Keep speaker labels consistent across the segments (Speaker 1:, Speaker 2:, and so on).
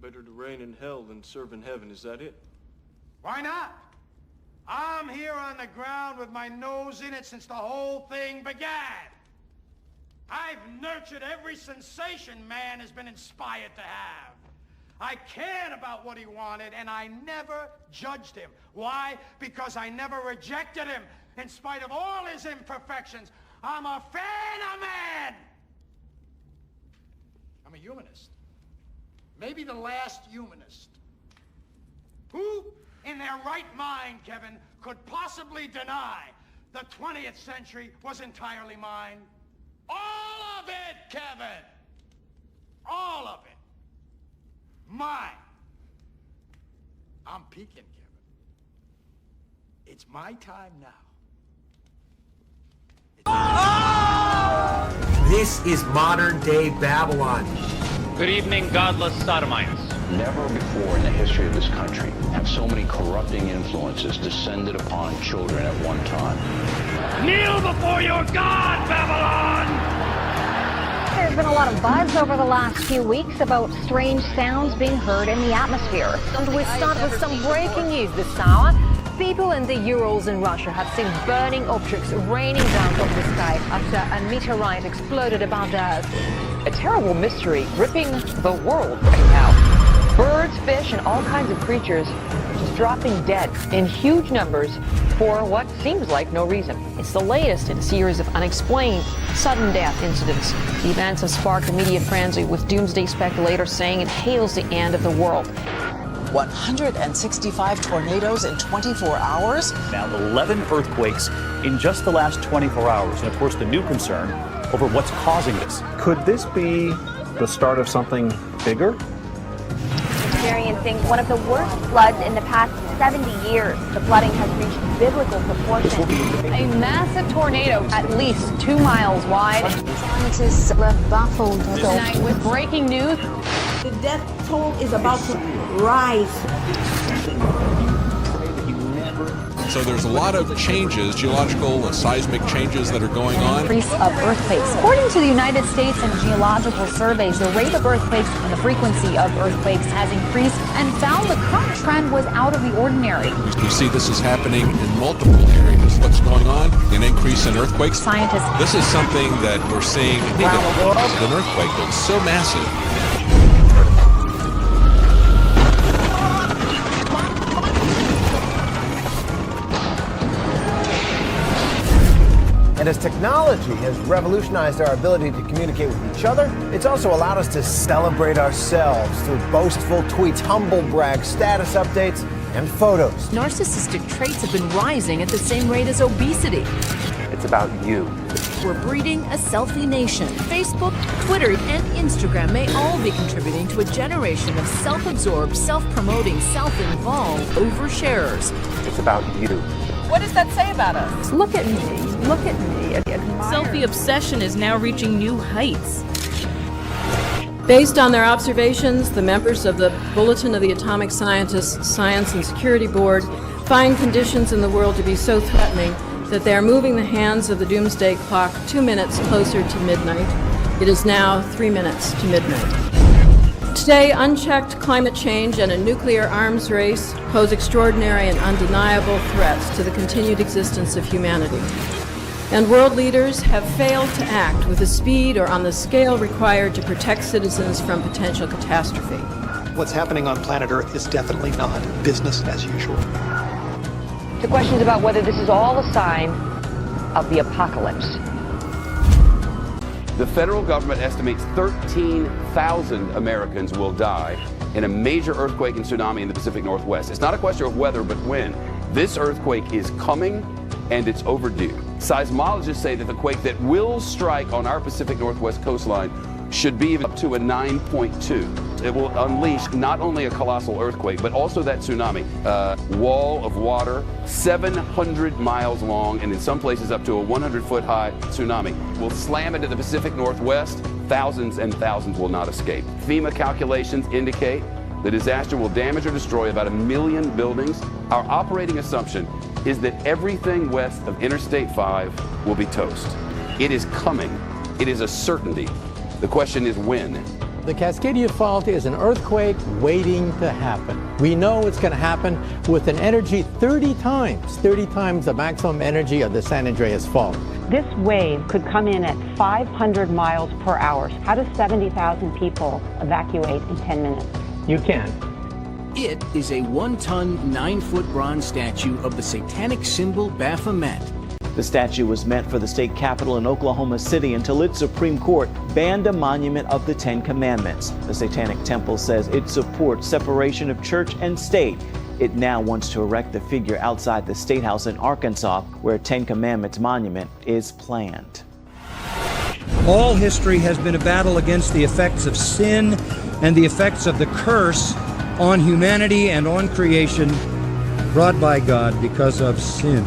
Speaker 1: Better to reign in hell than serve in heaven, is that it?
Speaker 2: Why not? I'm here on the ground with my nose in it since the whole thing began. I've nurtured every sensation man has been inspired to have. I cared about what he wanted, and I never judged him. Why? Because I never rejected him. In spite of all his imperfections, I'm a fan of man. I'm a humanist. Maybe the last humanist. Who, in their right mind, Kevin, could possibly deny the 20th century was entirely mine? All of it, Kevin! All of it. Mine. I'm peeking, Kevin. It's my time now.
Speaker 3: This is modern-day Babylon.
Speaker 4: Good evening, godless sodomites.
Speaker 5: Never before in the history of this country have so many corrupting influences descended upon children at one time.
Speaker 4: Kneel before your God, Babylon!
Speaker 6: There's been a lot of buzz over the last few weeks about strange sounds being heard in the atmosphere.
Speaker 7: And we start with some breaking news this hour. People in the Urals in Russia have seen burning objects raining down from the sky after a meteorite exploded above Earth.
Speaker 8: A terrible mystery gripping the world right now. Birds, fish, and all kinds of creatures just dropping dead in huge numbers for what seems like no reason.
Speaker 7: It's the latest in a series of unexplained sudden death incidents. The events have sparked a media frenzy, with doomsday speculators saying it hails the end of the world.
Speaker 9: 165 tornadoes in 24 hours.
Speaker 10: Now 11 earthquakes in just the last 24 hours. And of course, the new concern over what's causing this.
Speaker 11: Could this be the start of something bigger?
Speaker 6: Experiencing one of the worst floods in the past 70 years. The flooding has reached biblical proportions.
Speaker 7: A massive tornado at least 2 miles wide.
Speaker 6: Scientists were baffled.
Speaker 7: Tonight with breaking news.
Speaker 12: The death toll is about to rise.
Speaker 13: So there's a lot of changes, geological and seismic changes that are going on.
Speaker 6: Increase of earthquakes. According to the United States and geological surveys, the rate of earthquakes and the frequency of earthquakes has increased, and found the current trend was out of the ordinary.
Speaker 13: You see this is happening in multiple areas. What's going on? An increase in earthquakes.
Speaker 6: Scientists.
Speaker 13: This is something that we're seeing around the world. An earthquake that's so massive.
Speaker 3: And as technology has revolutionized our ability to communicate with each other, it's also allowed us to celebrate ourselves through boastful tweets, humble brags, status updates, and photos.
Speaker 14: Narcissistic traits have been rising at the same rate as obesity.
Speaker 10: It's about you.
Speaker 14: We're breeding a selfie nation. Facebook, Twitter, and Instagram may all be contributing to a generation of self-absorbed, self-promoting, self-involved oversharers.
Speaker 10: It's about you.
Speaker 7: What does that say about us?
Speaker 14: Look at me. Look at me.
Speaker 15: Selfie obsession is now reaching new heights.
Speaker 16: Based on their observations, the members of the Bulletin of the Atomic Scientists Science and Security Board find conditions in the world to be so threatening that they are moving the hands of the doomsday clock 2 minutes closer to midnight. It is now 3 minutes to midnight. Today, unchecked climate change and a nuclear arms race pose extraordinary and undeniable threats to the continued existence of humanity. And world leaders have failed to act with the speed or on the scale required to protect citizens from potential catastrophe.
Speaker 17: What's happening on planet Earth is definitely not business as usual.
Speaker 8: The question is about whether this is all a sign of the apocalypse.
Speaker 18: The federal government estimates 13,000 Americans will die in a major earthquake and tsunami in the Pacific Northwest. It's not a question of whether, but when. This earthquake is coming, and it's overdue. Seismologists say that the quake that will strike on our Pacific Northwest coastline should be up to a 9.2. It will unleash not only a colossal earthquake, but also that tsunami. A wall of water, 700 miles long, and in some places up to a 100-foot high tsunami will slam into the Pacific Northwest. Thousands and thousands will not escape. FEMA calculations indicate the disaster will damage or destroy about 1 million buildings. Our operating assumption is that everything west of Interstate 5 will be toast. It is coming. It is a certainty. The question is when.
Speaker 19: The Cascadia Fault is an earthquake waiting to happen. We know it's going to happen with an energy 30 times the maximum energy of the San Andreas Fault.
Speaker 20: This wave could come in at 500 miles per hour. How do 70,000 people evacuate in 10 minutes?
Speaker 19: You can.
Speaker 21: It is a 1-ton, 9-foot bronze statue of the satanic symbol Baphomet.
Speaker 22: The statue was meant for the state capitol in Oklahoma City until its Supreme Court banned a monument of the Ten Commandments. The Satanic Temple says it supports separation of church and state. It now wants to erect the figure outside the State House in Arkansas, where a Ten Commandments monument is planned.
Speaker 23: All history has been a battle against the effects of sin and the effects of the curse on humanity and on creation brought by God because of sin.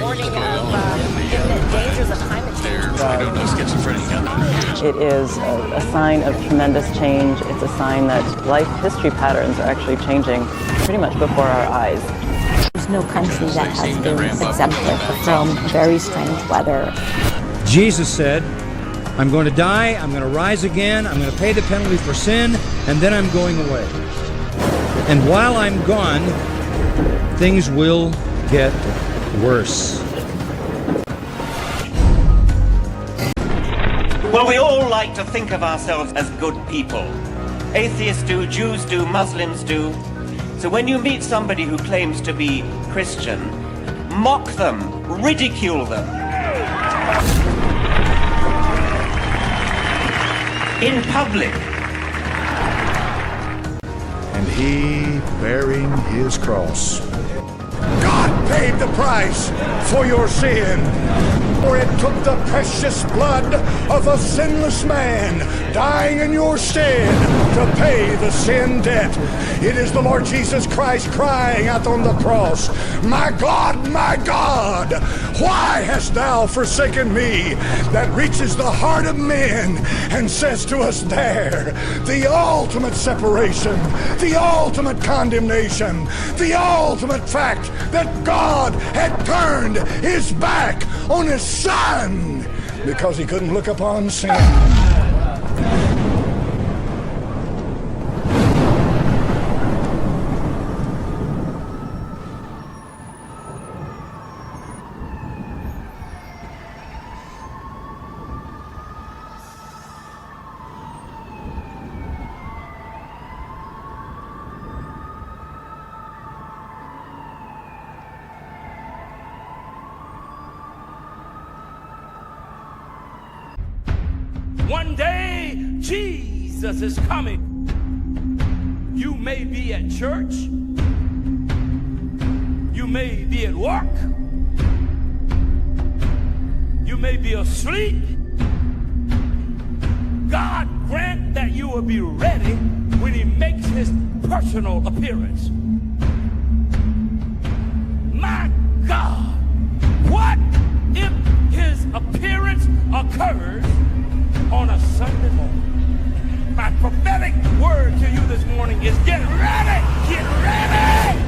Speaker 7: Warning of imminent dangers of climate change.
Speaker 24: It is a sign of tremendous change. It's a sign that life history patterns are actually changing pretty much before our eyes.
Speaker 25: There's no country that has been exempted from very strange weather.
Speaker 23: Jesus said, I'm going to die, I'm going to rise again, I'm going to pay the penalty for sin, and then I'm going away. And while I'm gone, things will get worse.
Speaker 26: Well, we all like to think of ourselves as good people. Atheists do, Jews do, Muslims do. So when you meet somebody who claims to be Christian, mock them, ridicule them. In public.
Speaker 27: And he bearing his cross. God paid the price for your sin, for it took the precious blood of a sinless man dying in your stead to pay the sin debt. It is the Lord Jesus Christ crying out on the cross, my God, why hast thou forsaken me? That reaches the heart of men and says to us there, the ultimate separation, the ultimate condemnation, the ultimate fact that God had turned his back on his Son because he couldn't look upon sin.
Speaker 4: One day, Jesus is coming. You may be at church. You may be at work. You may be asleep. God grant that you will be ready when he makes his personal appearance. My God, what if his appearance occurs on a Sunday morning? My prophetic word to you this morning is get ready, get ready!